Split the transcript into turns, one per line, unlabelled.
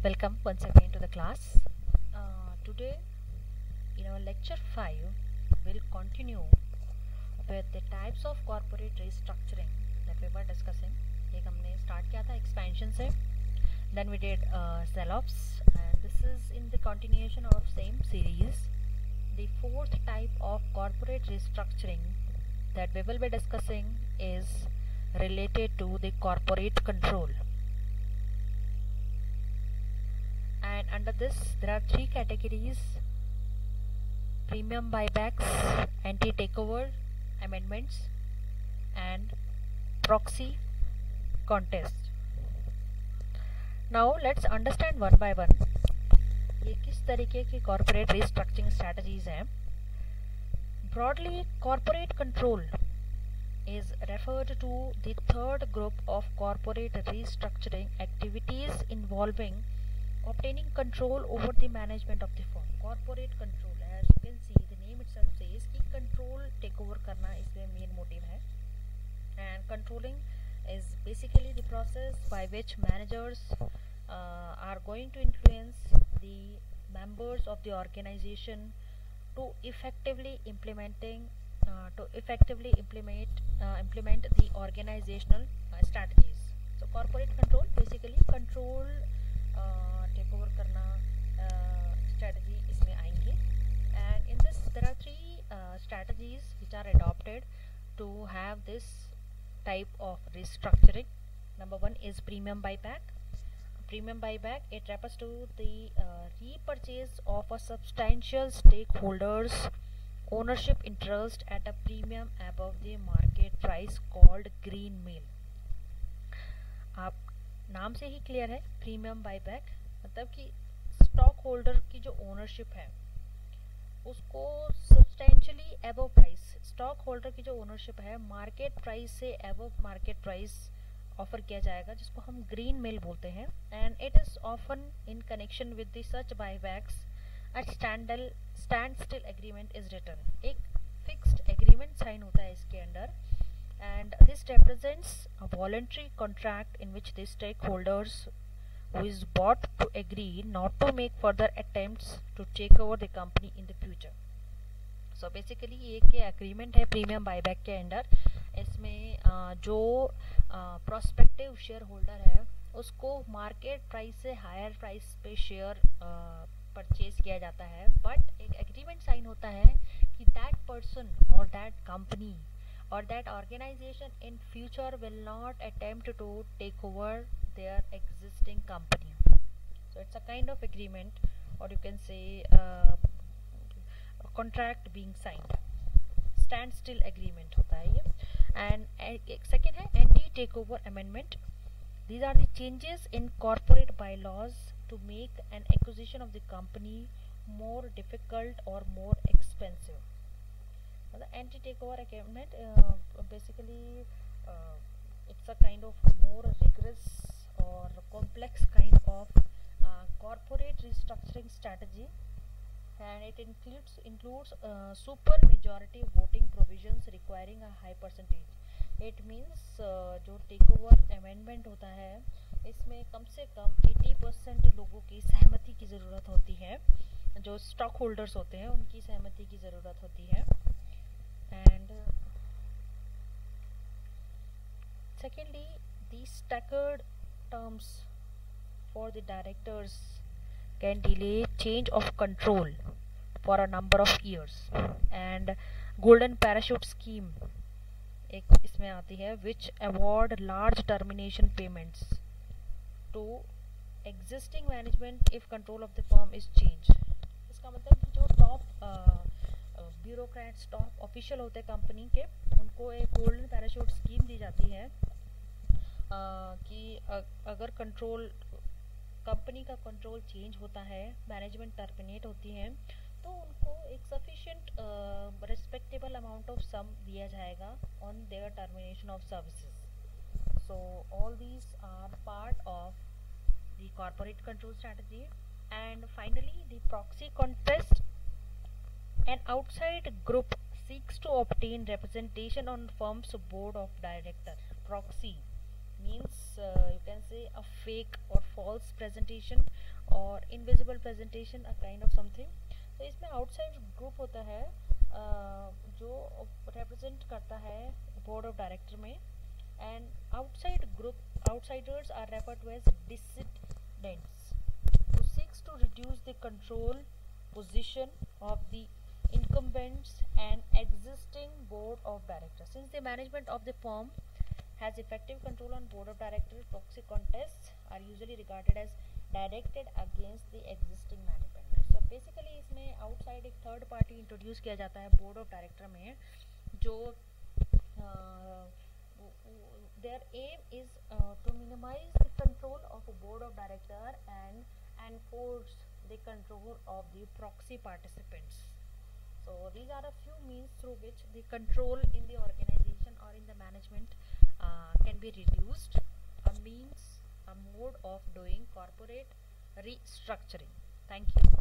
Welcome once again to the class. Today in our lecture 5 we'll continue with the types of corporate restructuring that we were discussing. एक हमने start किया था expansion से, then we did sell-offs, and this is in the continuation of same series. The fourth type of corporate restructuring that we will be discussing is related to the corporate control. And under this there are three categories: premium buybacks, anti-takeover amendments, and proxy contest. Now let's understand one by one ये किस तरीके की corporate restructuring strategies हैं. Broadly, corporate control is referred to the third group of corporate restructuring activities involving obtaining control over the management of the firm. Corporate control, as you can see, the name itself says कि control take over करना इसमें main motive है. And controlling is basically the process by which managers are going to influence the members of the organization to effectively implement the organizational strategies. So corporate control basically control take over करना strategy इसमें आएंगे. And in this there are three strategies which are adopted to have this type of restructuring. Number one is premium buyback. Premium buyback, it refers to the repurchase of a substantial stakeholders ownership interest at a premium above the market price called green meal. आप नाम से ही clear है, premium buyback मतलब कि stock holder की जो ownership है उसको substantially above price, stock holder की जो ओनरशिप है मार्केट प्राइस से एबव मार्केट प्राइस ऑफर किया जाएगा, जिसको हम ग्रीन मेल बोलते हैं. And it is often in connection with the such buybacks at stand still agreement is written. एक फिक्स्ड एग्रीमेंट साइन होता है इसके under, and this represents a voluntary contract in which the stakeholders who is bought to agree not to make further attempts to take over the company in the future. So basically ये के agreement है premium buyback के under. इसमें जो prospective share holder है उसको market price से higher price पे शेयर परचेज किया जाता है, बट एक एग्रीमेंट साइन होता है कि दैट पर्सन और that company or that organization in future will not attempt to take over their existing company. So it's a kind of agreement, or you can say a contract being signed. Standstill agreement होता है ये. And second है anti takeover amendment. These are the changes in corporate bylaws to make an acquisition of the company more difficult or more expensive. The anti-takeover amendment basically it's a kind of more rigorous or complex kind of corporate restructuring strategy, and it includes super majority voting provisions requiring a high percentage. It means जो takeover amendment होता है इसमें कम से कम 80% लोगों की सहमति की ज़रूरत होती है, जो स्टॉक होल्डर्स होते हैं उनकी सहमति की ज़रूरत होती है. And secondly, these staggered terms for the directors can delay change of control for a number of years. And golden parachute scheme एक इसमें आती है, which award large termination payments to existing management if control of the firm is changed. इसका मतलब कि जो top bureaucrats, top official होते हैं कंपनी के, उनको एक गोल्डन पैराशूट स्कीम दी जाती है कि अगर कंट्रोल कंपनी का कंट्रोल चेंज होता है, मैनेजमेंट टर्मिनेट होती है, तो उनको एक sufficient respectable amount of sum दिया जाएगा on their termination of services. So all these are part of the corporate control strategy. And finally the proxy contest. An outside group seeks to obtain representation on firm's board of directors. Proxy means you can say a fake or false presentation or invisible presentation, a kind of something. तो इसमें outside group होता है जो represent करता है board of director में, and outsiders are referred to as dissidents, who seeks to reduce the control position of the incumbents and existing board of directors. Since the management of the firm has effective control on board of directors, proxy contests are usually regarded as directed against the existing management. So basically इसमें outside एक third party introduce किया जाता है board of director में, जो their aim is to minimize the control of a board of director and enforce the control of the proxy participants. So these are a few means through which the control in the organization or in the management can be reduced, a mode of doing corporate restructuring. Thank you.